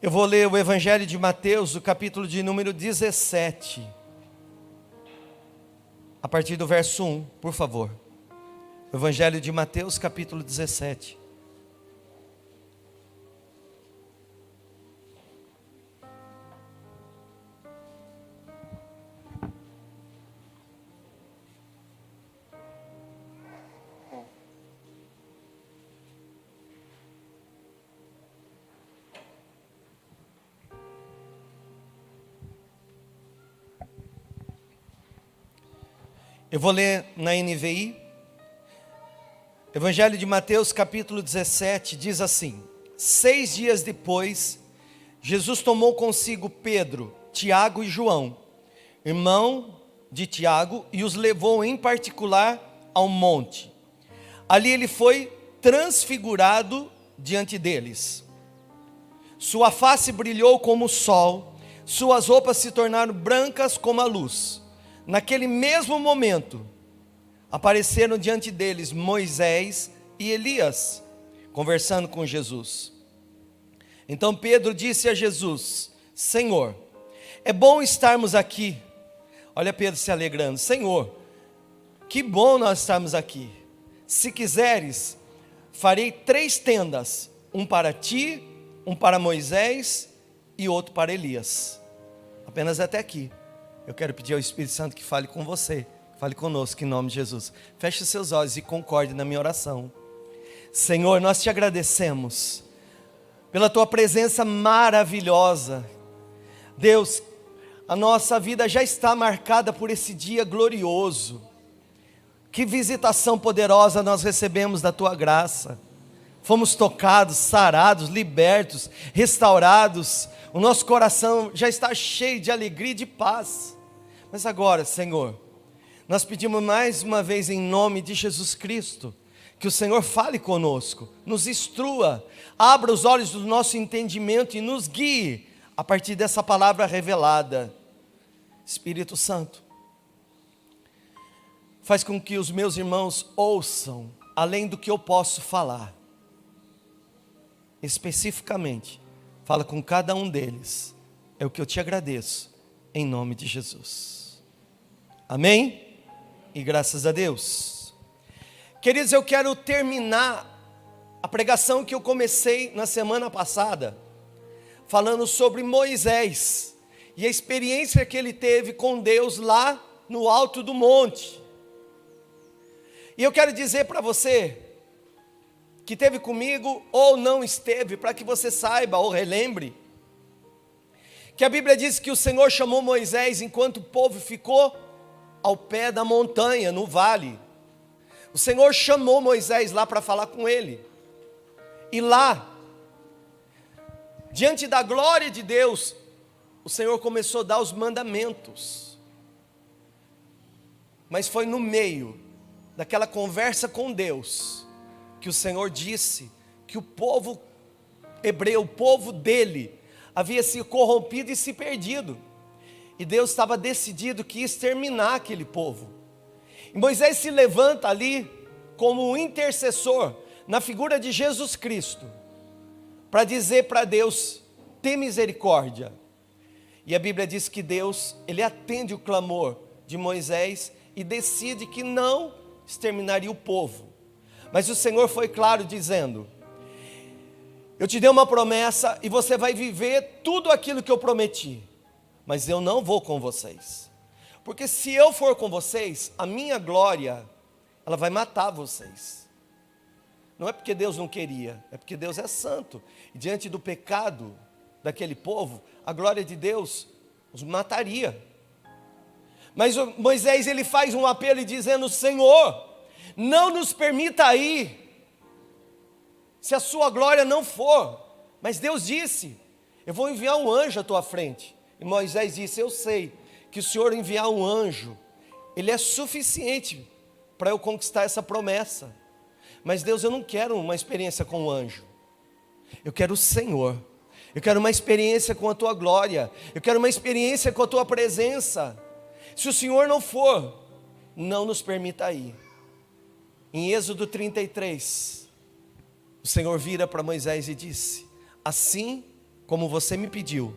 Eu vou ler o Evangelho de Mateus, o capítulo de número 17. A partir do verso 1, por favor. Evangelho de Mateus, capítulo 17. Eu vou ler na NVI. Evangelho de Mateus, capítulo 17, diz assim: 6 dias depois, Jesus tomou consigo Pedro, Tiago e João, irmão de Tiago, e os levou em particular ao monte. Ali ele foi transfigurado diante deles. Sua face brilhou como o sol, suas roupas se tornaram brancas como a luz. Naquele mesmo momento, apareceram diante deles Moisés e Elias, conversando com Jesus. Então Pedro disse a Jesus: Senhor, é bom estarmos aqui. Olha Pedro se alegrando: Senhor, que bom nós estarmos aqui. Se quiseres, farei 3 tendas, um para ti, um para Moisés e outro para Elias. Apenas até aqui. Eu quero pedir ao Espírito Santo que fale com você, fale conosco em nome de Jesus. Feche os seus olhos e concorde na minha oração. Senhor, nós te agradecemos pela tua presença maravilhosa. Deus, a nossa vida já está marcada por esse dia glorioso. Que visitação poderosa nós recebemos da tua graça. Fomos tocados, sarados, libertos, restaurados. O nosso coração já está cheio de alegria e de paz. Mas agora, Senhor, nós pedimos mais uma vez em nome de Jesus Cristo, que o Senhor fale conosco, nos instrua, abra os olhos do nosso entendimento e nos guie a partir dessa palavra revelada. Espírito Santo, faz com que os meus irmãos ouçam além do que eu posso falar. Especificamente, fala com cada um deles. É o que eu te agradeço, em nome de Jesus. Amém? E graças a Deus. Queridos, eu quero terminar a pregação que eu comecei na semana passada, falando sobre Moisés e a experiência que ele teve com Deus lá no alto do monte. E eu quero dizer para você, que esteve comigo ou não esteve, para que você saiba ou relembre, que a Bíblia diz que o Senhor chamou Moisés enquanto o povo ficou ao pé da montanha, no vale. O Senhor chamou Moisés lá para falar com ele. E lá, diante da glória de Deus, o Senhor começou a dar os mandamentos. Mas foi no meio daquela conversa com Deus, que o Senhor disse que o povo hebreu, o povo dele, havia se corrompido e se perdido. E Deus estava decidido que ia exterminar aquele povo. E Moisés se levanta ali como um intercessor, na figura de Jesus Cristo, para dizer para Deus: tem misericórdia. E a Bíblia diz que Deus, ele atende o clamor de Moisés e decide que não exterminaria o povo. Mas o Senhor foi claro dizendo: eu te dei uma promessa e você vai viver tudo aquilo que eu prometi, mas eu não vou com vocês, porque se eu for com vocês, a minha glória, ela vai matar vocês. Não é porque Deus não queria, é porque Deus é santo, e diante do pecado daquele povo, a glória de Deus os mataria. Mas Moisés, ele faz um apelo dizendo: Senhor, não nos permita ir, se a sua glória não for. Mas Deus disse: eu vou enviar um anjo à tua frente. E Moisés disse: eu sei que o Senhor enviar um anjo, ele é suficiente para eu conquistar essa promessa. Mas Deus, eu não quero uma experiência com o anjo, eu quero o Senhor. Eu quero uma experiência com a tua glória, eu quero uma experiência com a tua presença. Se o Senhor não for, não nos permita ir. Em Êxodo 33, o Senhor vira para Moisés e disse: assim como você me pediu,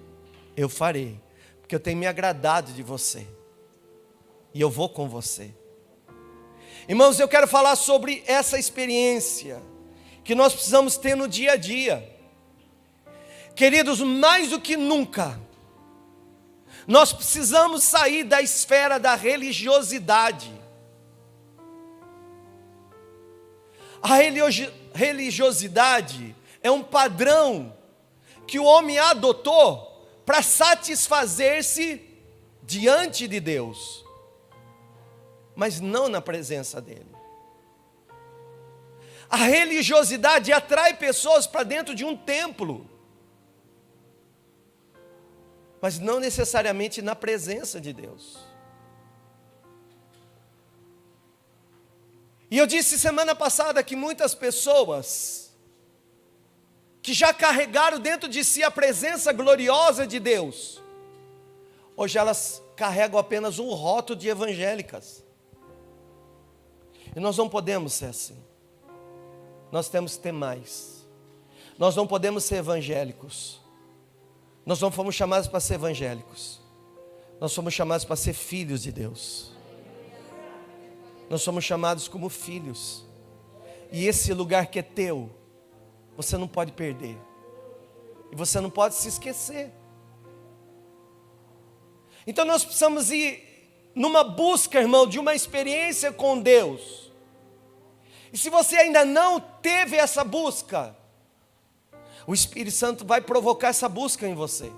eu farei, porque eu tenho me agradado de você, e eu vou com você. Irmãos, eu quero falar sobre essa experiência que nós precisamos ter no dia a dia. Queridos, mais do que nunca, nós precisamos sair da esfera da religiosidade. A religiosidade é um padrão que o homem adotou para satisfazer-se diante de Deus, mas não na presença dele. A religiosidade atrai pessoas para dentro de um templo, mas não necessariamente na presença de Deus. E eu disse semana passada que muitas pessoas que já carregaram dentro de si a presença gloriosa de Deus, hoje elas carregam apenas um rótulo de evangélicas. E nós não podemos ser assim. Nós temos que ter mais. Nós não podemos ser evangélicos. Nós não fomos chamados para ser evangélicos. Nós fomos chamados para ser filhos de Deus. Nós somos chamados como filhos. E esse lugar que é teu, você não pode perder. E você não pode se esquecer. Então nós precisamos ir numa busca, irmão, de uma experiência com Deus. E se você ainda não teve essa busca, o Espírito Santo vai provocar essa busca em você.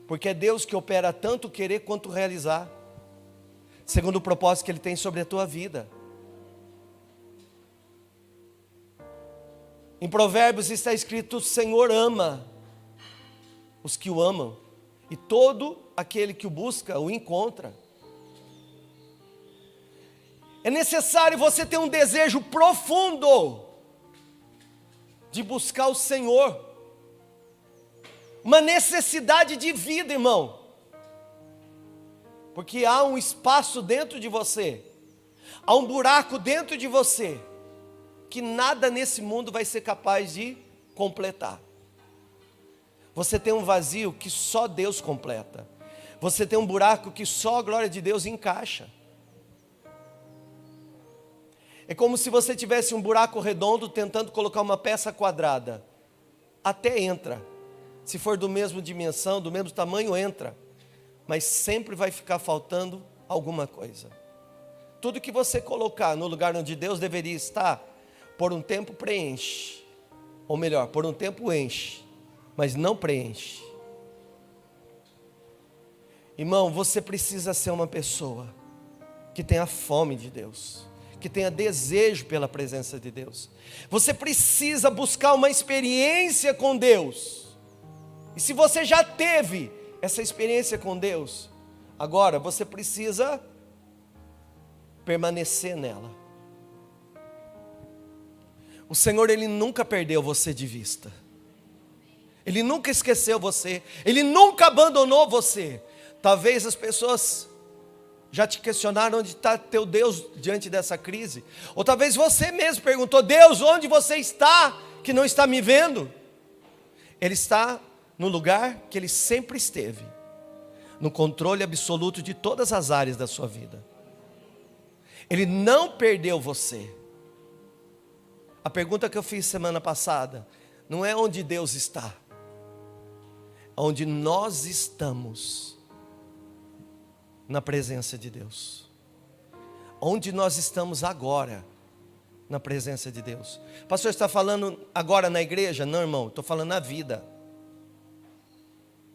Porque é Deus que opera tanto querer quanto realizar, segundo o propósito que Ele tem sobre a tua vida. Em Provérbios está escrito: o Senhor ama os que o amam, e todo aquele que o busca o encontra. É necessário você ter um desejo profundo de buscar o Senhor, uma necessidade de vida, irmão, porque há um espaço dentro de você, há um buraco dentro de você, que nada nesse mundo vai ser capaz de completar. Você tem um vazio que só Deus completa, você tem um buraco que só a glória de Deus encaixa. É como se você tivesse um buraco redondo tentando colocar uma peça quadrada. Até entra. Se for do mesmo dimensão, do mesmo tamanho, entra. Mas sempre vai ficar faltando alguma coisa. Tudo que você colocar no lugar onde Deus deveria estar, por um tempo preenche. Ou melhor, por um tempo enche, mas não preenche. Irmão, você precisa ser uma pessoa que tenha fome de Deus, que tenha desejo pela presença de Deus. Você precisa buscar uma experiência com Deus. E se você já teve essa experiência com Deus, agora você precisa permanecer nela. O Senhor, Ele nunca perdeu você de vista. Ele nunca esqueceu você. Ele nunca abandonou você. Talvez as pessoas já te questionaram onde está teu Deus diante dessa crise. Ou talvez você mesmo perguntou: Deus, onde você está que não está me vendo? Ele está no lugar que Ele sempre esteve, no controle absoluto de todas as áreas da sua vida. Ele não perdeu você. A pergunta que eu fiz semana passada não é onde Deus está, é onde nós estamos na presença de Deus. Onde nós estamos agora na presença de Deus. O pastor está falando agora na igreja? Não, irmão, estou falando na vida.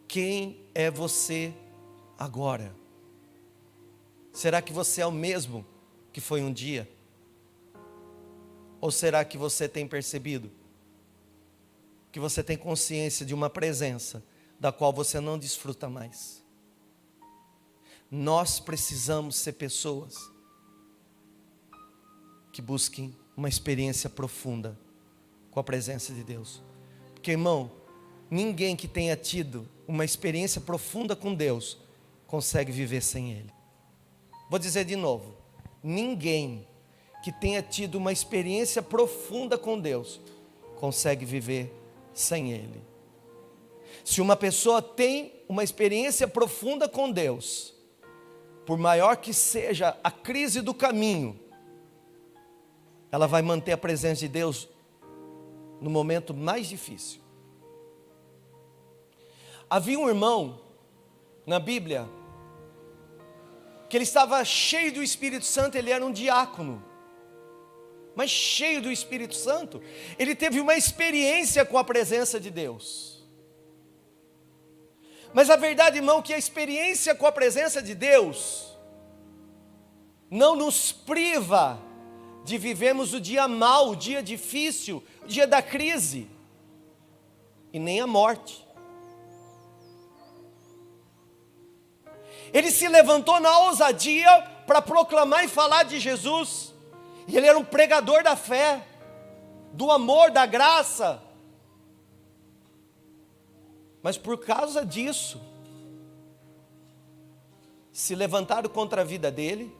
Quem é você agora? Será que você é o mesmo que foi um dia? Ou será que você tem percebido que você tem consciência de uma presença da qual você não desfruta mais? Nós precisamos ser pessoas que busquem uma experiência profunda com a presença de Deus. Porque, irmão, ninguém que tenha tido uma experiência profunda com Deus consegue viver sem Ele. Vou dizer de novo: ninguém que tenha tido uma experiência profunda com Deus consegue viver sem Ele. Se uma pessoa tem uma experiência profunda com Deus, por maior que seja a crise do caminho, ela vai manter a presença de Deus no momento mais difícil. Havia um irmão na Bíblia que ele estava cheio do Espírito Santo, ele era um diácono, mas cheio do Espírito Santo, ele teve uma experiência com a presença de Deus. Mas a verdade, irmão, que a experiência com a presença de Deus não nos priva de vivermos o dia mau, o dia difícil, o dia da crise, e nem a morte. Ele se levantou na ousadia para proclamar e falar de Jesus, e ele era um pregador da fé, do amor, da graça. Mas por causa disso, se levantaram contra a vida dele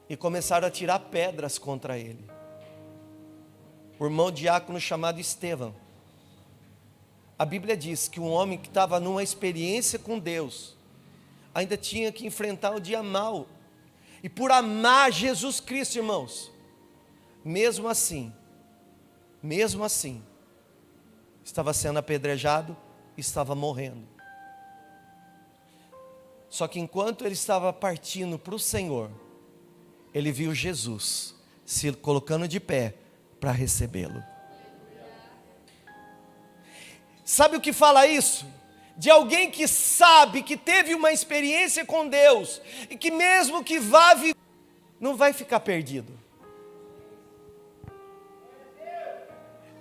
e começaram a tirar pedras contra ele. O irmão diácono chamado Estevão. A Bíblia diz que um homem que estava numa experiência com Deus, ainda tinha que enfrentar o dia mau. E por amar Jesus Cristo, irmãos, mesmo assim, estava sendo apedrejado, estava morrendo. Só que enquanto ele estava partindo para o Senhor, ele viu Jesus se colocando de pé para recebê-lo. Sabe o que fala isso? De alguém que sabe, que teve uma experiência com Deus, e que mesmo que vá viver, não vai ficar perdido.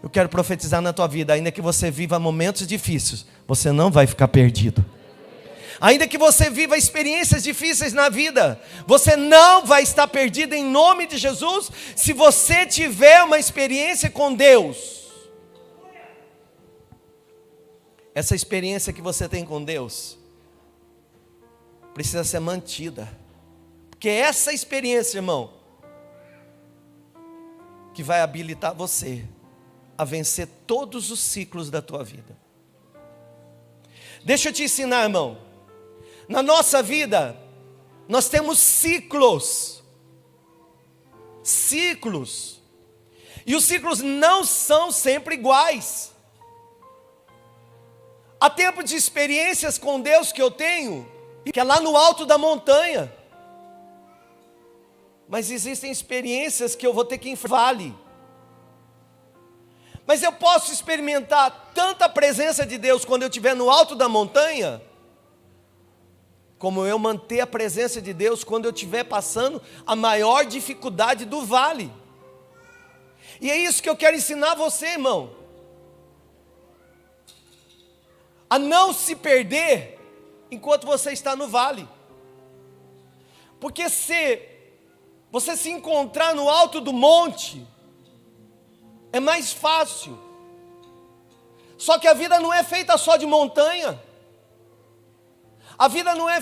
Eu quero profetizar na tua vida, ainda que você viva momentos difíceis, você não vai ficar perdido. Ainda que você viva experiências difíceis na vida, você não vai estar perdido em nome de Jesus, se você tiver uma experiência com Deus. Essa experiência que você tem com Deus precisa ser mantida, porque essa experiência, irmão, que vai habilitar você a vencer todos os ciclos da tua vida. Deixa eu te ensinar, irmão. Na nossa vida, nós temos ciclos. Ciclos. E os ciclos não são sempre iguais. Há tempo de experiências com Deus que eu tenho, que é lá no alto da montanha. Mas existem experiências que eu vou ter que ir em vale. Mas eu posso experimentar tanta presença de Deus quando eu estiver no alto da montanha, como eu manter a presença de Deus quando eu estiver passando a maior dificuldade do vale. E é isso que eu quero ensinar você, irmão. A não se perder enquanto você está no vale. Porque se você se encontrar no alto do monte, é mais fácil. Só que a vida não é feita só de montanha. A vida não é...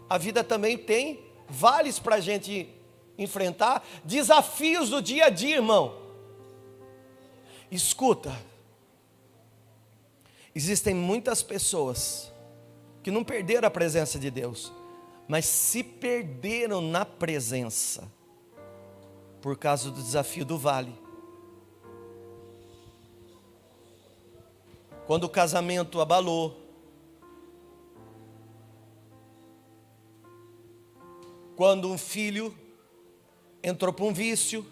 A vida também tem vales para a gente enfrentar, desafios do dia a dia, irmão. Escuta. Existem muitas pessoas que não perderam a presença de Deus, mas se perderam na presença por causa do desafio do vale. Quando o casamento abalou, quando um filho entrou para um vício,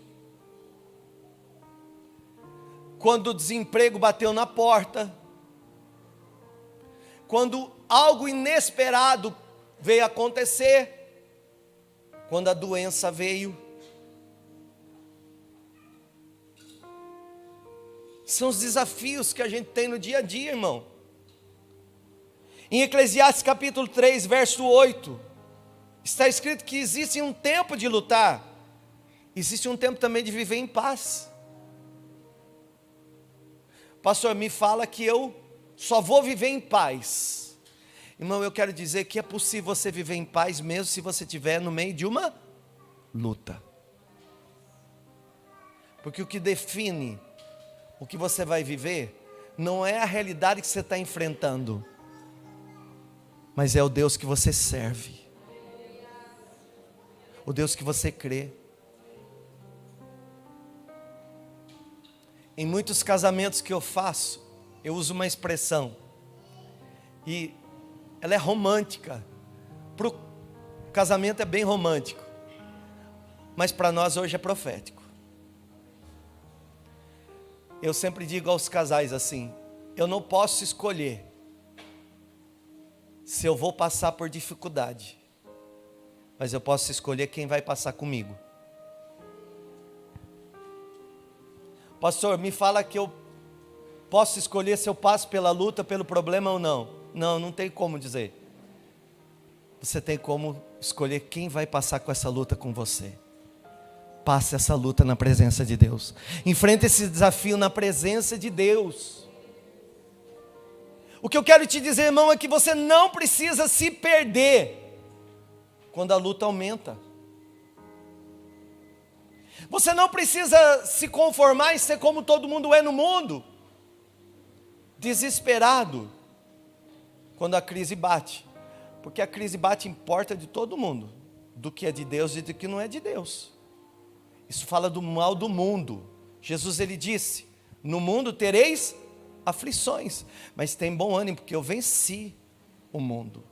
quando o desemprego bateu na porta, quando algo inesperado veio acontecer, quando a doença veio. São os desafios que a gente tem no dia a dia, irmão. Em Eclesiastes capítulo 3, verso 8, está escrito que existe um tempo de lutar, existe um tempo também de viver em paz. Pastor, me fala que eu só vou viver em paz. Irmão, eu quero dizer que é possível você viver em paz mesmo se você estiver no meio de uma luta. Porque o que define o que você vai viver não é a realidade que você está enfrentando, mas é o Deus que você serve, o Deus que você crê. Em muitos casamentos que eu faço, eu uso uma expressão, e ela é romântica. Para o casamento é bem romântico, mas para nós hoje é profético. Eu sempre digo aos casais assim: eu não posso escolher se eu vou passar por dificuldade, mas eu posso escolher quem vai passar comigo. Pastor, me fala que eu posso escolher se eu passo pela luta, pelo problema ou não. Não, não tem como dizer. Você tem como escolher quem vai passar com essa luta com você. Passe essa luta na presença de Deus. Enfrente esse desafio na presença de Deus. O que eu quero te dizer, irmão, é que você não precisa se perder quando a luta aumenta. Você não precisa se conformar e ser como todo mundo é no mundo, desesperado quando a crise bate. Porque a crise bate em porta de todo mundo, do que é de Deus e do que não é de Deus. Isso fala do mal do mundo. Jesus, ele disse: no mundo tereis aflições, mas tem bom ânimo, porque eu venci o mundo.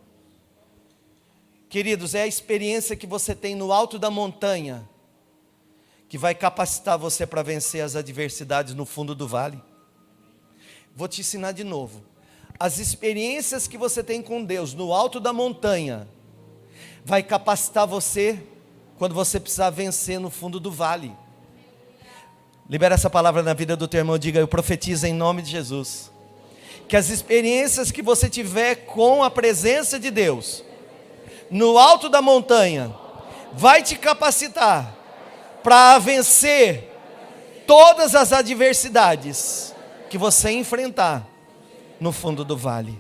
Queridos, é a experiência que você tem no alto da montanha que vai capacitar você para vencer as adversidades no fundo do vale. Vou te ensinar de novo. As experiências que você tem com Deus no alto da montanha vai capacitar você quando você precisar vencer no fundo do vale. Libera essa palavra na vida do teu irmão. Diga: eu profetizo em nome de Jesus, que as experiências que você tiver com a presença de Deus no alto da montanha vai te capacitar para vencer todas as adversidades que você enfrentar no fundo do vale.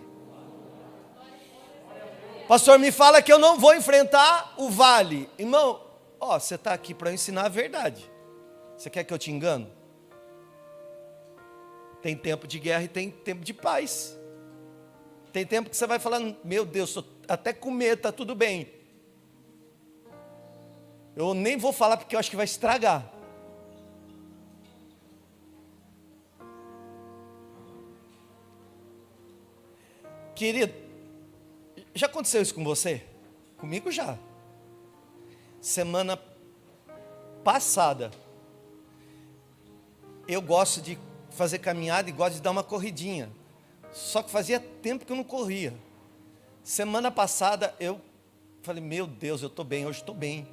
Pastor, me fala que eu não vou enfrentar o vale. Irmão, você está aqui para ensinar a verdade. Você quer que eu te engane? Tem tempo de guerra e tem tempo de paz. Tem tempo que você vai falar: meu Deus, estou até com medo, está tudo bem. Eu nem vou falar porque eu acho que vai estragar. Querido, já aconteceu isso com você? Comigo já. Semana passada, eu gosto de fazer caminhada e gosto de dar uma corridinha. Só que fazia tempo que eu não corria. Semana passada eu falei: meu Deus, eu estou bem, hoje estou bem.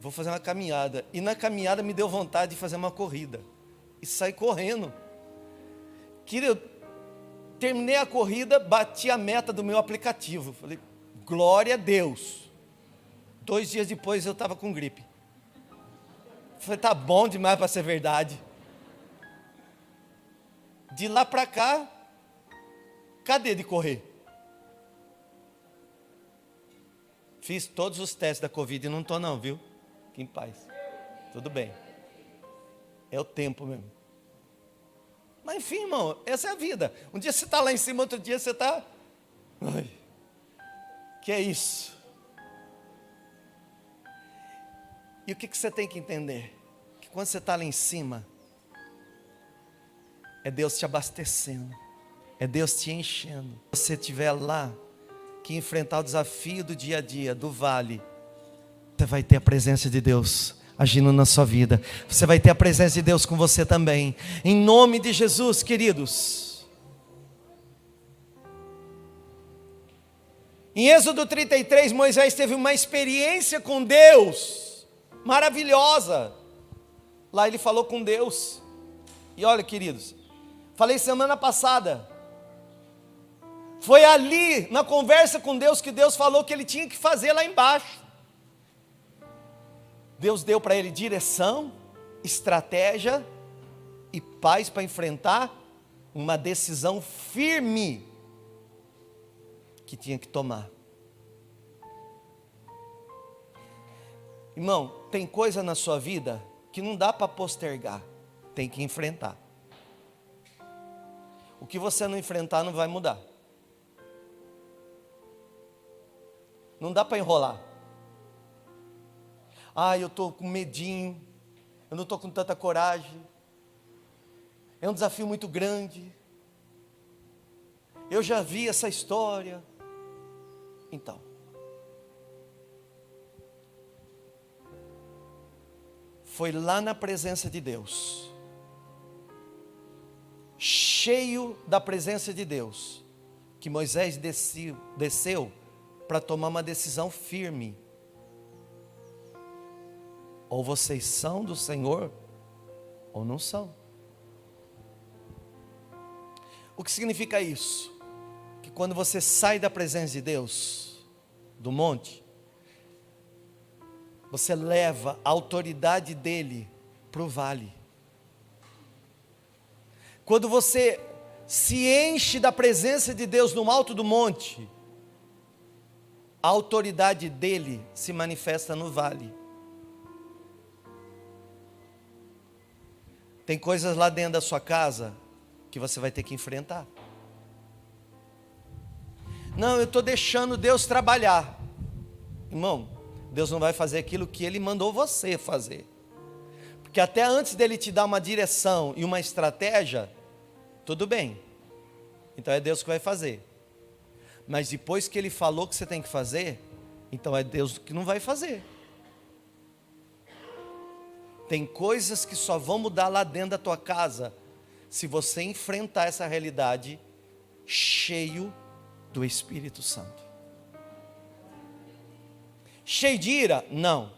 Vou fazer uma caminhada. E na caminhada me deu vontade de fazer uma corrida. E saí correndo. Querido, terminei a corrida, bati a meta do meu aplicativo. Falei: glória a Deus. 2 dias depois eu estava com gripe. Falei: tá bom demais para ser verdade. De lá para cá, cadê de correr? Fiz todos os testes da Covid e não estou não, viu? Fique em paz. Tudo bem. É o tempo mesmo. Mas enfim, irmão, essa é a vida. Um dia você está lá em cima, outro dia você está... que é isso? E o que você tem que entender? Que quando você está lá em cima, é Deus te abastecendo, é Deus te enchendo. Se você estiver lá, que enfrentar o desafio do dia a dia, do vale, você vai ter a presença de Deus agindo na sua vida. Você vai ter a presença de Deus com você também. Em nome de Jesus, queridos. Em Êxodo 33, Moisés teve uma experiência com Deus maravilhosa. Lá ele falou com Deus. E olha, queridos, falei semana passada, foi ali na conversa com Deus que Deus falou que ele tinha que fazer lá embaixo. Deus deu para ele direção, estratégia e paz para enfrentar uma decisão firme que tinha que tomar. Irmão, tem coisa na sua vida que não dá para postergar, tem que enfrentar. o que você não enfrentar não vai mudar. Não dá para enrolar. Eu estou com medinho, eu não estou com tanta coragem, é um desafio muito grande, eu já vi essa história. Então, foi lá na presença de Deus, cheio da presença de Deus, que Moisés desceu para tomar uma decisão firme. Ou vocês são do Senhor, ou não são. O que significa isso? Que quando você sai da presença de Deus, do monte, você leva a autoridade dele para o vale. Quando você se enche da presença de Deus no alto do monte, a autoridade dele se manifesta no vale. Tem coisas lá dentro da sua casa que você vai ter que enfrentar. Não, eu estou deixando Deus trabalhar. Irmão, Deus não vai fazer aquilo que Ele mandou você fazer. Porque até antes dele te dar uma direção e uma estratégia, tudo bem. Então é Deus que vai fazer. Mas depois que Ele falou que você tem que fazer, então é Deus que não vai fazer. Tem coisas que só vão mudar lá dentro da tua casa, se você enfrentar essa realidade cheio do Espírito Santo. Cheio de ira? Não.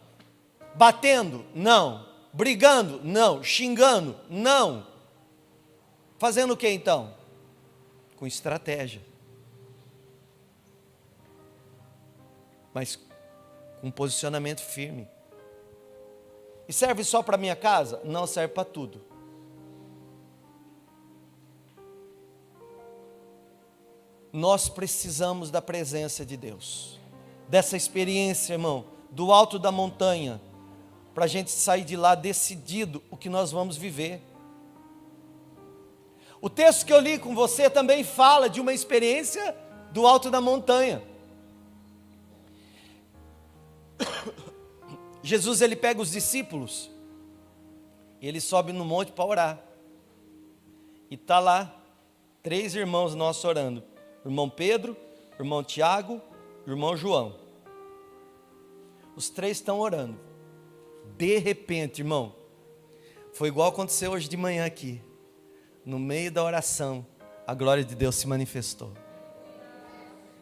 Batendo? Não. Brigando? Não. Xingando? Não. Fazendo o que então? Com estratégia. Mas com posicionamento firme. E serve só para minha casa? Não, serve para tudo. Nós precisamos da presença de Deus, dessa experiência, irmão, do alto da montanha, para a gente sair de lá decidido o que nós vamos viver. O texto que eu li com você também fala de uma experiência do alto da montanha. Jesus, ele pega os discípulos e ele sobe no monte para orar. E está lá 3 irmãos nossos orando. Irmão Pedro, irmão Tiago, irmão João. Os 3 estão orando. De repente, irmão, foi igual aconteceu hoje de manhã aqui. No meio da oração, a glória de Deus se manifestou.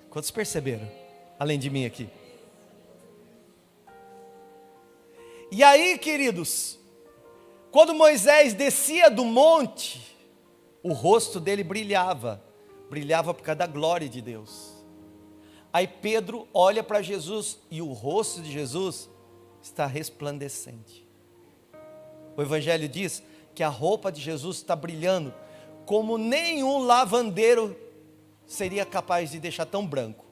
Quantos perceberam? Além de mim aqui. E aí, queridos, quando Moisés descia do monte, o rosto dele brilhava por causa da glória de Deus. Aí Pedro olha para Jesus e o rosto de Jesus está resplandecente. O Evangelho diz que a roupa de Jesus está brilhando como nenhum lavandeiro seria capaz de deixar tão branco.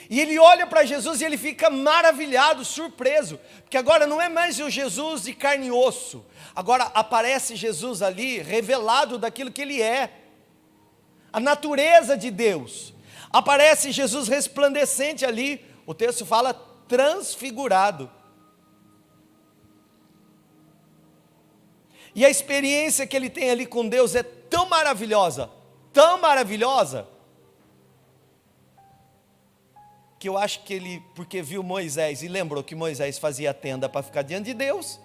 E ele olha para Jesus e ele fica maravilhado, surpreso, porque agora não é mais o Jesus de carne e osso, agora aparece Jesus ali, revelado daquilo que ele é, a natureza de Deus, aparece Jesus resplandecente ali, o texto fala transfigurado, e a experiência que ele tem ali com Deus é tão maravilhosa, que eu acho que ele, porque viu Moisés e lembrou que Moisés fazia a tenda para ficar diante de Deus,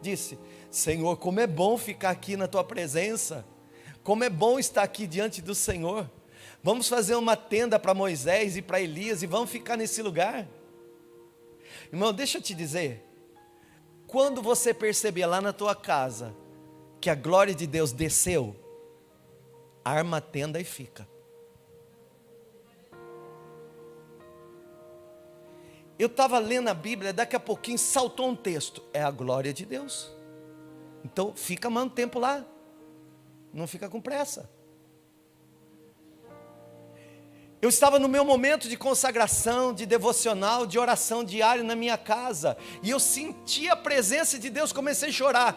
disse: Senhor, como é bom ficar aqui na tua presença, como é bom estar aqui diante do Senhor, vamos fazer uma tenda para Moisés e para Elias e vamos ficar nesse lugar. Irmão, deixa eu te dizer, quando você perceber lá na tua casa que a glória de Deus desceu, arma a tenda e fica. Eu estava lendo a Bíblia, daqui a pouquinho saltou um texto, é a glória de Deus. Então fica mais um tempo lá, não fica com pressa. Eu estava no meu momento de consagração, de devocional, de oração diária na minha casa, e eu senti a presença de Deus, comecei a chorar.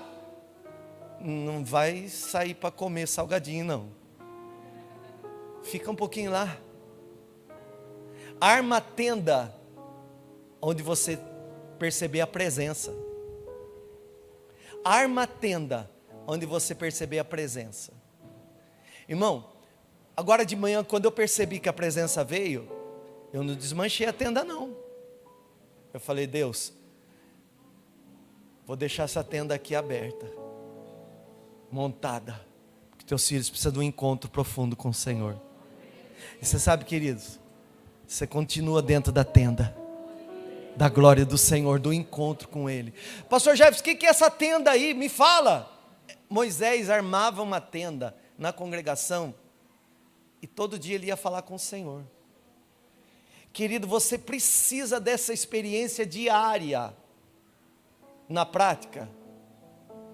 Não vai sair para comer salgadinho não, Fica um pouquinho lá. Arma a tenda onde você perceber a presença. Arma a tenda onde você perceber a presença. Irmão, agora de manhã, quando eu percebi que a presença veio, eu não desmanchei a tenda não. Eu falei, Deus, vou deixar essa tenda aqui aberta, montada, porque teus filhos precisam de um encontro profundo com o Senhor. E você sabe, queridos, você continua dentro da tenda da glória do Senhor, do encontro com Ele. Pastor Jefferson, o que é essa tenda aí? Me fala. Moisés armava uma tenda na congregação e todo dia ele ia falar com o Senhor. Querido, você precisa dessa experiência diária na prática.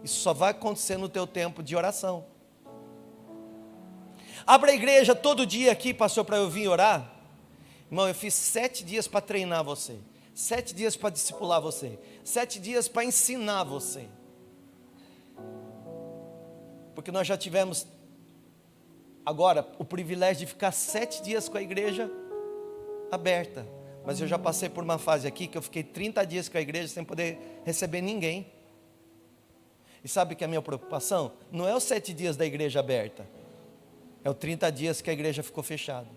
Isso só vai acontecer no teu tempo de oração. Abra a igreja todo dia aqui, pastor, para eu vir orar. Irmão, eu fiz 7 dias para treinar você, 7 dias para discipular você, 7 dias para ensinar você. Porque nós já tivemos agora o privilégio de ficar 7 dias com a igreja aberta. Mas eu já passei por uma fase aqui que eu fiquei 30 dias com a igreja sem poder receber ninguém. E sabe que a minha preocupação? Não é os 7 dias da igreja aberta, é os 30 dias que a igreja ficou fechada.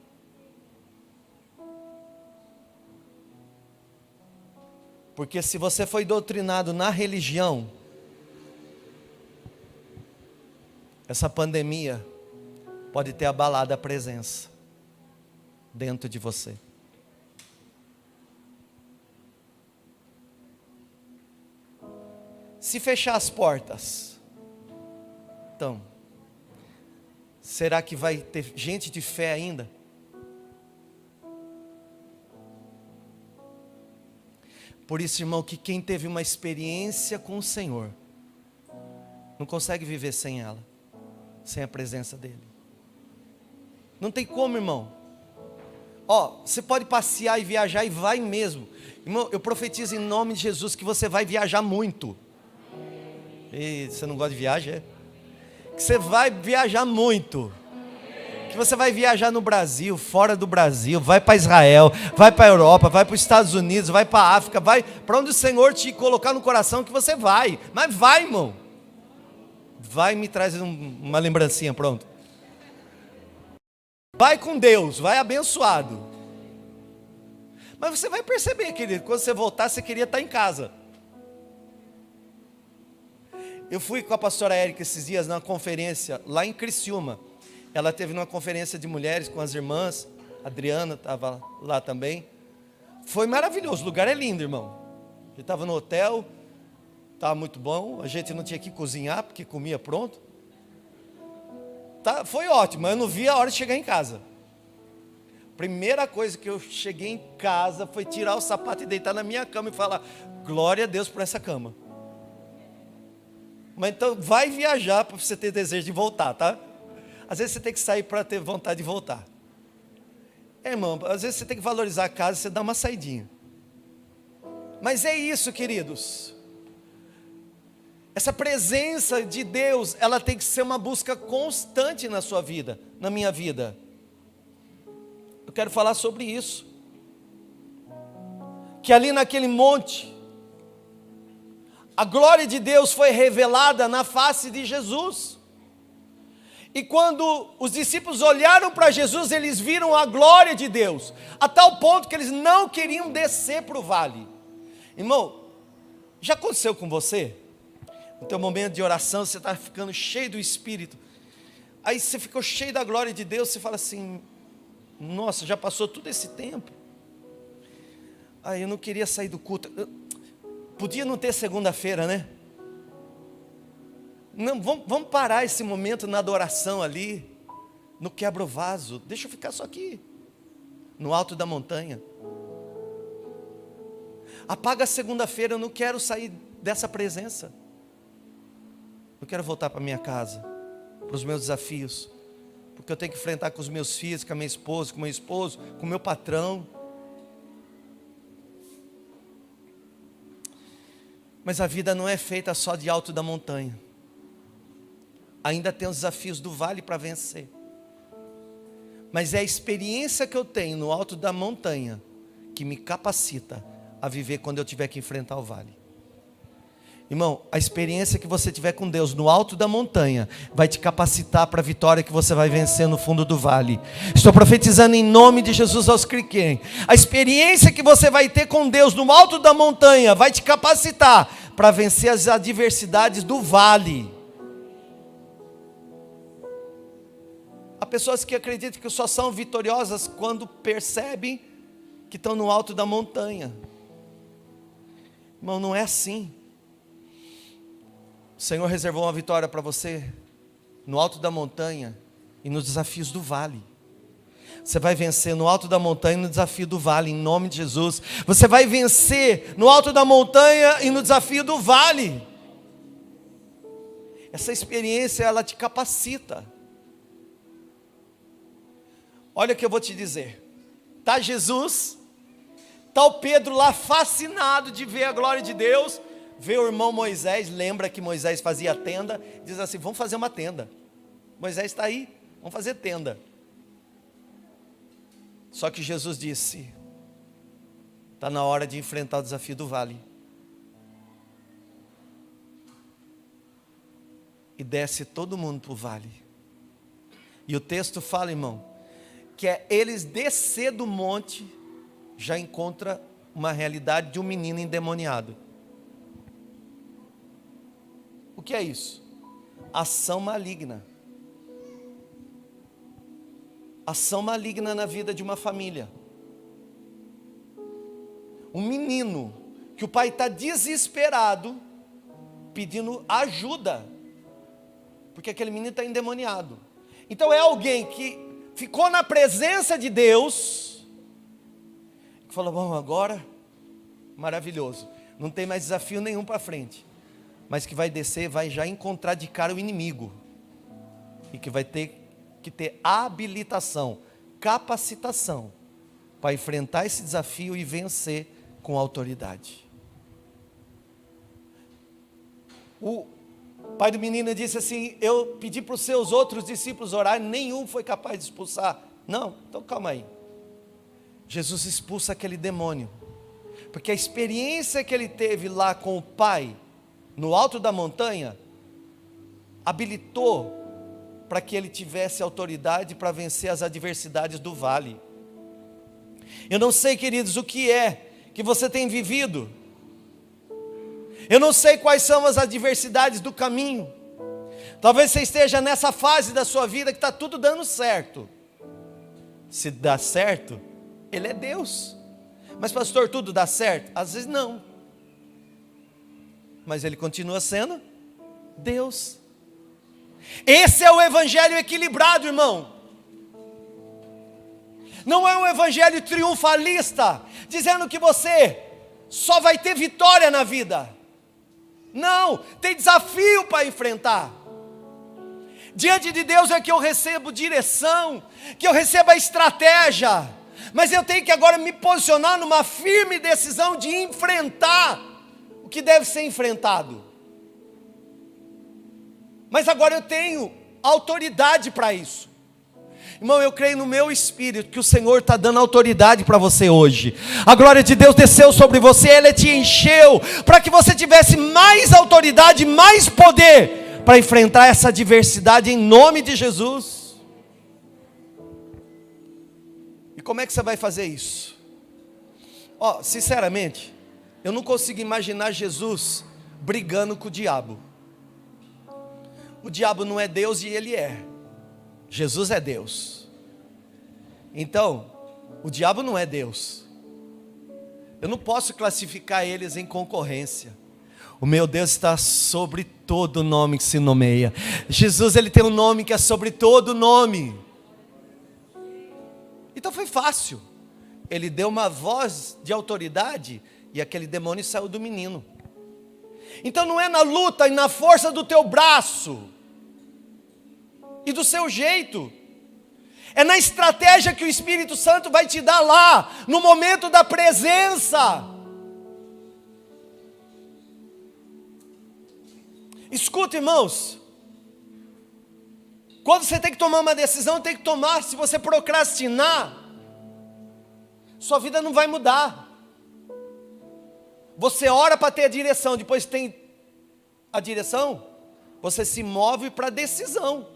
Porque se você foi doutrinado na religião, essa pandemia pode ter abalado a presença dentro de você. Se fechar as portas, então, será que vai ter gente de fé ainda? Por isso, irmão, que quem teve uma experiência com o Senhor, não consegue viver sem ela, sem a presença dEle. Não tem como, irmão. Você pode passear e viajar e vai mesmo. Irmão, eu profetizo em nome de Jesus que você vai viajar muito. E você não gosta de viagem, é? Que você vai viajar muito. Que você vai viajar no Brasil, fora do Brasil, vai para Israel, vai para a Europa, vai para os Estados Unidos, vai para a África, vai para onde o Senhor te colocar no coração que você vai. Mas vai, irmão. Vai, me traz uma lembrancinha, pronto. Vai com Deus, vai abençoado. Mas você vai perceber, querido, quando você voltar, você queria estar em casa. Eu fui com a pastora Érica esses dias numa conferência lá em Criciúma. Ela teve uma conferência de mulheres com as irmãs. A Adriana estava lá também. Foi maravilhoso, o lugar é lindo, irmão. A gente estava no hotel, estava muito bom. A gente não tinha que cozinhar, porque comia pronto. Foi ótimo, mas eu não vi a hora de chegar em casa. Primeira coisa que eu cheguei em casa foi tirar o sapato e deitar na minha cama e falar, glória a Deus por essa cama. Mas então vai viajar para você ter desejo de voltar, tá? Às vezes você tem que sair para ter vontade de voltar. Irmão, às vezes você tem que valorizar a casa e você dá uma saidinha. Mas é isso, queridos. Essa presença de Deus, ela tem que ser uma busca constante na sua vida, na minha vida. Eu quero falar sobre isso. Que ali naquele monte, a glória de Deus foi revelada na face de Jesus. E quando os discípulos olharam para Jesus, eles viram a glória de Deus, a tal ponto que eles não queriam descer para o vale. Irmão, já aconteceu com você? No teu momento de oração, você está ficando cheio do Espírito, aí você ficou cheio da glória de Deus, você fala assim, nossa, já passou todo esse tempo, eu não queria sair do culto, podia não ter segunda-feira, né? Não, vamos parar esse momento na adoração ali, no quebra-vaso, deixa eu ficar só aqui, no alto da montanha. Apaga a segunda-feira, eu não quero sair dessa presença. Eu quero voltar para minha casa, para os meus desafios, porque eu tenho que enfrentar com os meus filhos, com a minha esposa, com o meu esposo, com o meu patrão. Mas a vida não é feita só de alto da montanha. Ainda tem os desafios do vale para vencer. Mas é a experiência que eu tenho no alto da montanha que me capacita a viver quando eu tiver que enfrentar o vale. Irmão, a experiência que você tiver com Deus no alto da montanha vai te capacitar para a vitória que você vai vencer no fundo do vale. Estou profetizando em nome de Jesus aos que creem. A experiência que você vai ter com Deus no alto da montanha vai te capacitar para vencer as adversidades do vale. Há pessoas que acreditam que só são vitoriosas quando percebem que estão no alto da montanha. Irmão, não é assim. O Senhor reservou uma vitória para você no alto da montanha e nos desafios do vale. Você vai vencer no alto da montanha e no desafio do vale, em nome de Jesus. Você vai vencer no alto da montanha e no desafio do vale. Essa experiência, ela te capacita. Olha o que eu vou te dizer. Está Jesus, está o Pedro lá fascinado de ver a glória de Deus. Vê o irmão Moisés, lembra que Moisés fazia tenda, diz assim, vamos fazer uma tenda. Moisés está aí, vamos fazer tenda. Só que Jesus disse, está na hora de enfrentar o desafio do vale. E desce todo mundo para o vale. E o texto fala, irmão, que é eles descer do monte, já encontra uma realidade de um menino endemoniado. O que é isso? Ação maligna. Ação maligna na vida de uma família. Um menino que o pai está desesperado, pedindo ajuda, porque aquele menino está endemoniado. Então é alguém que ficou na presença de Deus, que falou, bom, agora, maravilhoso, não tem mais desafio nenhum para frente. Mas que vai descer, vai já encontrar de cara o inimigo. E que vai ter que ter habilitação, capacitação, para enfrentar esse desafio e vencer com autoridade. O pai do menino disse assim, eu pedi para os seus outros discípulos orarem, nenhum foi capaz de expulsar. Não, então calma aí. Jesus expulsa aquele demônio. Porque a experiência que ele teve lá com o pai, no alto da montanha, habilitou para que ele tivesse autoridade para vencer as adversidades do vale. Eu não sei, queridos, o que é que você tem vivido. Eu não sei quais são as adversidades do caminho. Talvez você esteja nessa fase da sua vida que está tudo dando certo. Se dá certo, Ele é Deus. Mas pastor, tudo dá certo? Às vezes não. Mas Ele continua sendo Deus. Esse é o evangelho equilibrado, irmão. Não é um evangelho triunfalista, dizendo que você só vai ter vitória na vida. Não, tem desafio para enfrentar. Diante de Deus é que eu recebo direção, que eu recebo a estratégia, mas eu tenho que agora me posicionar numa firme decisão de enfrentar o que deve ser enfrentado. Mas agora eu tenho autoridade para isso. Irmão, eu creio no meu espírito que o Senhor está dando autoridade para você hoje. A glória de Deus desceu sobre você, Ele te encheu, para que você tivesse mais autoridade, mais poder, para enfrentar essa adversidade em nome de Jesus. E como é que você vai fazer isso? Sinceramente, eu não consigo imaginar Jesus brigando com o diabo. O diabo não é Deus e Ele é. Jesus é Deus. Então, o diabo não é Deus. Eu não posso classificar eles em concorrência. O meu Deus está sobre todo nome que se nomeia. Jesus, Ele tem um nome que é sobre todo nome. Então foi fácil. Ele deu uma voz de autoridade e aquele demônio saiu do menino. Então não é na luta e na força do teu braço e do seu jeito. É na estratégia que o Espírito Santo vai te dar lá, no momento da presença. Escuta, irmãos. Quando você tem que tomar uma decisão, tem que tomar. Se você procrastinar, sua vida não vai mudar. Você ora para ter a direção, depois tem a direção, você se move para a decisão.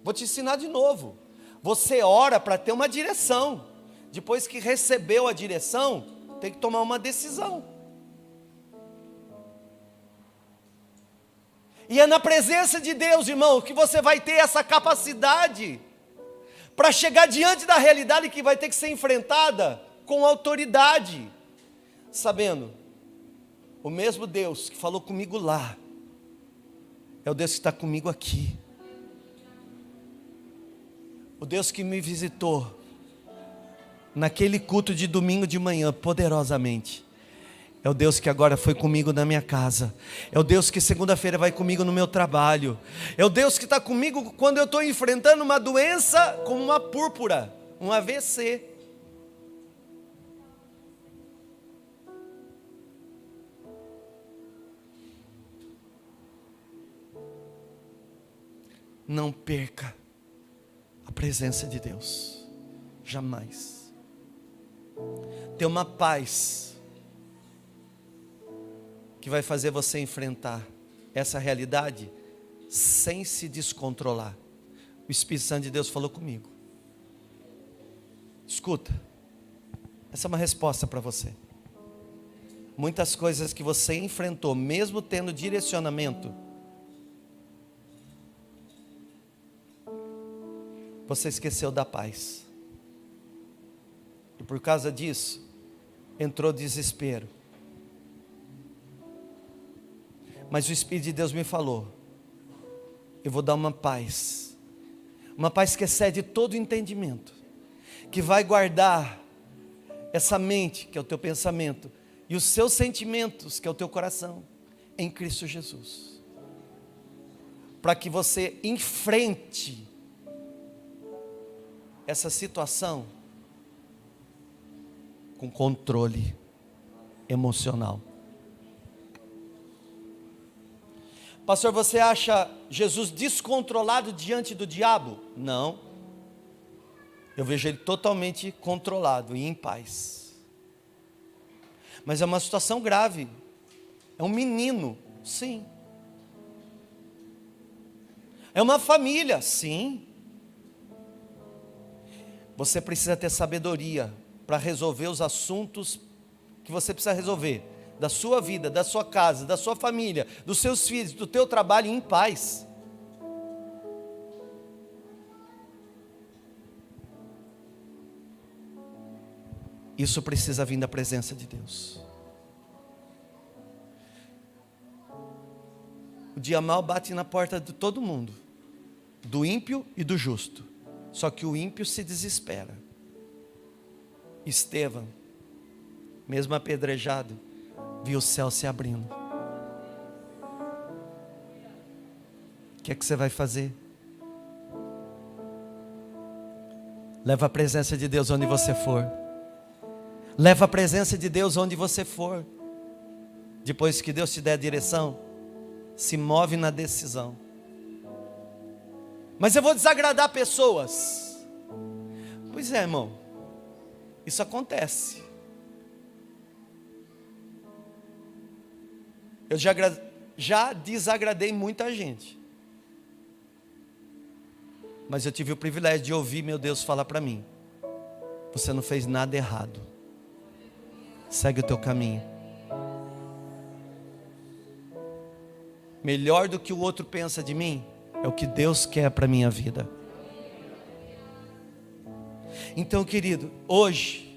Vou te ensinar de novo. Você ora para ter uma direção, depois que recebeu a direção, tem que tomar uma decisão. E é na presença de Deus, irmão, que você vai ter essa capacidade para chegar diante da realidade que vai ter que ser enfrentada com autoridade, sabendo, o mesmo Deus que falou comigo lá, é o Deus que está comigo aqui. O Deus que me visitou naquele culto de domingo de manhã, poderosamente. É o Deus que agora foi comigo na minha casa. É o Deus que segunda-feira vai comigo no meu trabalho. É o Deus que está comigo quando eu estou enfrentando uma doença como uma púrpura, um AVC. Não perca a presença de Deus, jamais. Tem uma paz que vai fazer você enfrentar essa realidade sem se descontrolar. O Espírito Santo de Deus falou comigo. Escuta, essa é uma resposta para você. Muitas coisas que você enfrentou, mesmo tendo direcionamento, você esqueceu da paz. E por causa disso, entrou desespero. Mas o Espírito de Deus me falou, eu vou dar uma paz que excede todo entendimento, que vai guardar essa mente, que é o teu pensamento, e os seus sentimentos, que é o teu coração, em Cristo Jesus, para que você enfrente essa situação com controle emocional. Pastor, você acha Jesus descontrolado diante do diabo? Não. Eu vejo ele totalmente controlado e em paz. Mas é uma situação grave. É um menino, sim. É uma família, sim. Você precisa ter sabedoria para resolver os assuntos que você precisa resolver, da sua vida, da sua casa, da sua família, dos seus filhos, do teu trabalho em paz. Isso precisa vir da presença de Deus. O dia mau bate na porta de todo mundo, do ímpio e do justo. Só que o ímpio se desespera. Estevão, mesmo apedrejado, viu o céu se abrindo. O que é que você vai fazer? Leva a presença de Deus onde você for. Leva a presença de Deus onde você for. Depois que Deus te der a direção, se move na decisão. Mas eu vou desagradar pessoas. Pois é, irmão, isso acontece. Eu já desagradei muita gente. Mas eu tive o privilégio de ouvir meu Deus falar para mim: você não fez nada errado. Segue o teu caminho. Melhor do que o outro pensa de mim é o que Deus quer para a minha vida. Então, querido, hoje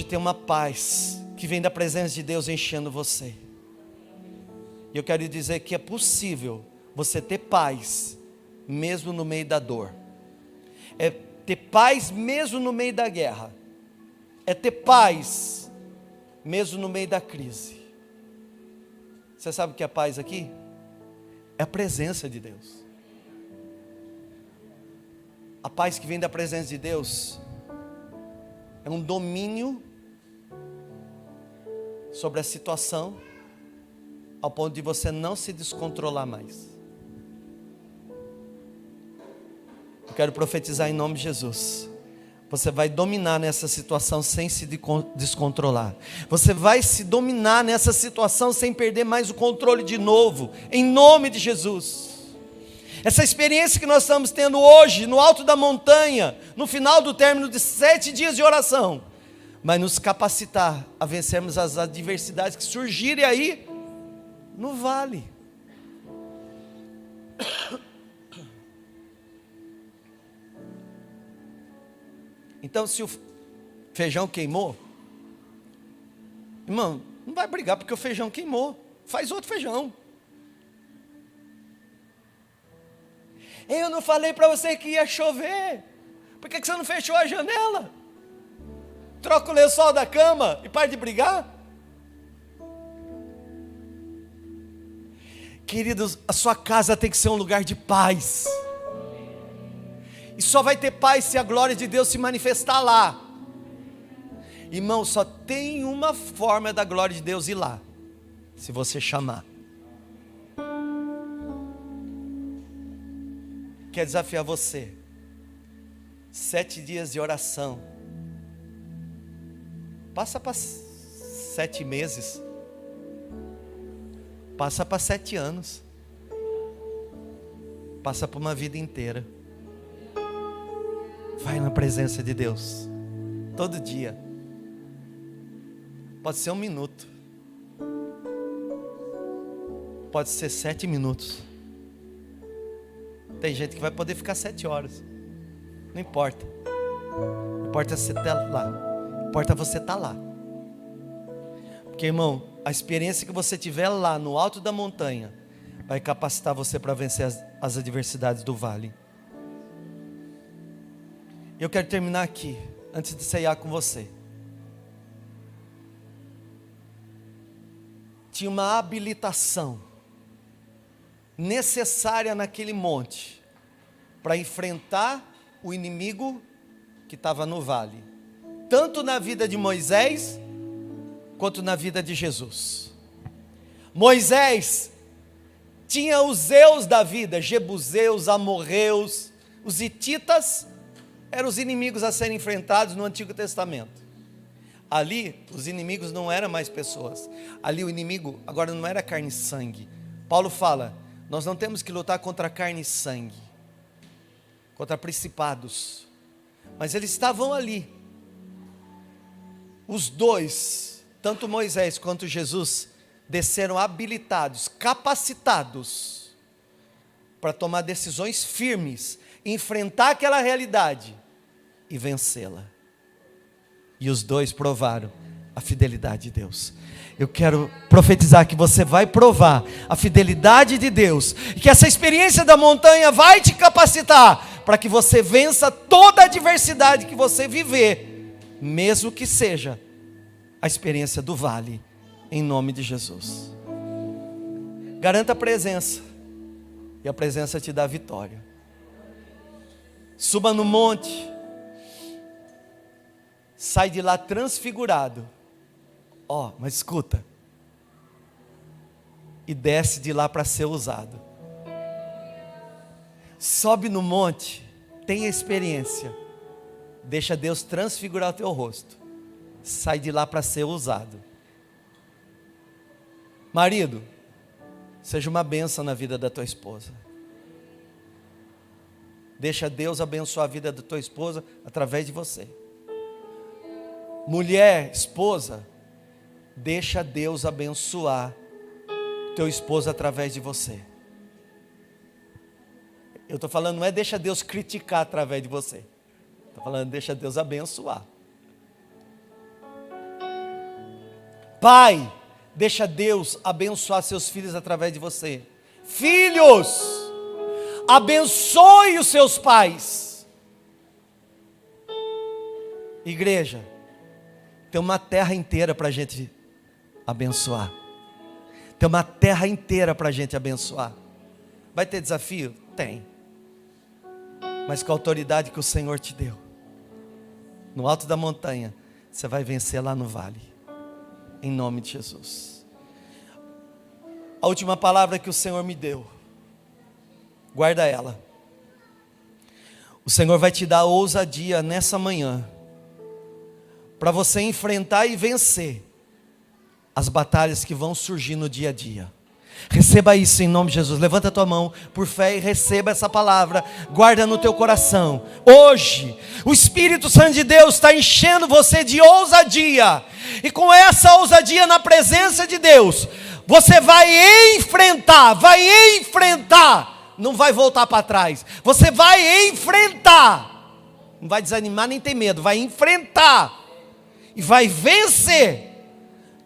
tem uma paz que vem da presença de Deus enchendo você. E eu quero dizer que é possível você ter paz mesmo no meio da dor. É ter paz mesmo no meio da guerra. É ter paz mesmo no meio da crise. Você sabe o que é paz aqui? É a presença de Deus. A paz que vem da presença de Deus é um domínio sobre a situação ao ponto de você não se descontrolar mais. Eu quero profetizar em nome de Jesus. Você vai dominar nessa situação sem se descontrolar. Você vai se dominar nessa situação sem perder mais o controle de novo, em nome de Jesus. Essa experiência que nós estamos tendo hoje, no alto da montanha, no final do término de 7 dias de oração, vai nos capacitar a vencermos as adversidades que surgirem aí no vale. Então, se o feijão queimou, irmão, não vai brigar porque o feijão queimou. Faz outro feijão. Eu não falei para você que ia chover. Por que você não fechou a janela? Troca o lençol da cama e para de brigar. Queridos, a sua casa tem que ser um lugar de paz. E só vai ter paz se a glória de Deus se manifestar lá. Irmão, só tem uma forma da glória de Deus ir lá: se você chamar. Quer desafiar você? 7 dias de oração. Passa para 7 meses. Passa para 7 anos. Passa para uma vida inteira. Vai na presença de Deus, todo dia. Pode ser 1 minuto. Pode ser 7 minutos. Tem gente que vai poder ficar 7 horas. Não importa. Não importa você estar lá. Importa você estar lá. Porque, irmão, a experiência que você tiver lá no alto da montanha vai capacitar você para vencer as adversidades do vale. Eu quero terminar aqui, antes de ceiar com você. Tinha uma habilitação necessária naquele monte para enfrentar o inimigo que estava no vale, tanto na vida de Moisés quanto na vida de Jesus. Moisés tinha os zeus da vida, jebuseus, amorreus, os hititas. Eram os inimigos a serem enfrentados no Antigo Testamento. Ali, os inimigos não eram mais pessoas. Ali o inimigo agora não era carne e sangue. Paulo fala, nós não temos que lutar contra carne e sangue, contra principados. Mas eles estavam ali. Os dois, tanto Moisés quanto Jesus, desceram habilitados, capacitados, para tomar decisões firmes, enfrentar aquela realidade e vencê-la. E os dois provaram a fidelidade de Deus. Eu quero profetizar que você vai provar a fidelidade de Deus, e que essa experiência da montanha vai te capacitar para que você vença toda a adversidade que você viver, mesmo que seja a experiência do vale, em nome de Jesus. Garanta a presença, e a presença te dá vitória. Suba no monte, sai de lá transfigurado. Mas escuta, e desce de lá para ser usado. Sobe no monte, tem experiência, deixa Deus transfigurar o teu rosto, sai de lá para ser usado. Marido, seja uma bênção na vida da tua esposa. Deixa Deus abençoar a vida da tua esposa através de você. Mulher, esposa, deixa Deus abençoar teu esposo através de você. Eu estou falando, não é deixa Deus criticar através de você. Estou falando, deixa Deus abençoar. Pai, deixa Deus abençoar seus filhos através de você. Filhos, abençoe os seus pais. Igreja, tem uma terra inteira para a gente abençoar. Tem uma terra inteira para a gente abençoar. Vai ter desafio? Tem. Mas com a autoridade que o Senhor te deu, no alto da montanha, você vai vencer lá no vale, em nome de Jesus. A última palavra que o Senhor me deu, guarda ela. O Senhor vai te dar ousadia nessa manhã, para você enfrentar e vencer as batalhas que vão surgir no dia a dia. Receba isso em nome de Jesus. Levanta a tua mão por fé e receba essa palavra. Guarda no teu coração. Hoje, o Espírito Santo de Deus está enchendo você de ousadia. E com essa ousadia na presença de Deus, você vai enfrentar. Não vai voltar para trás. Você vai enfrentar. Não vai desanimar nem ter medo. Vai enfrentar. E vai vencer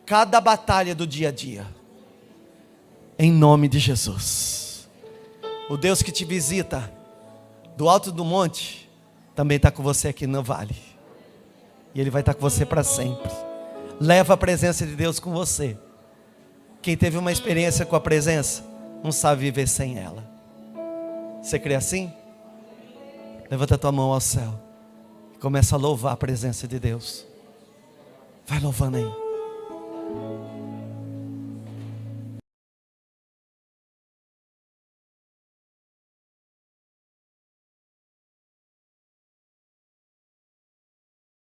cada batalha do dia a dia. Em nome de Jesus. O Deus que te visita do alto do monte também está com você aqui no vale. E Ele vai estar com você para sempre. Leva a presença de Deus com você. Quem teve uma experiência com a presença não sabe viver sem ela. Você crê assim? Levanta a tua mão ao céu e começa a louvar a presença de Deus. Vai louvando aí.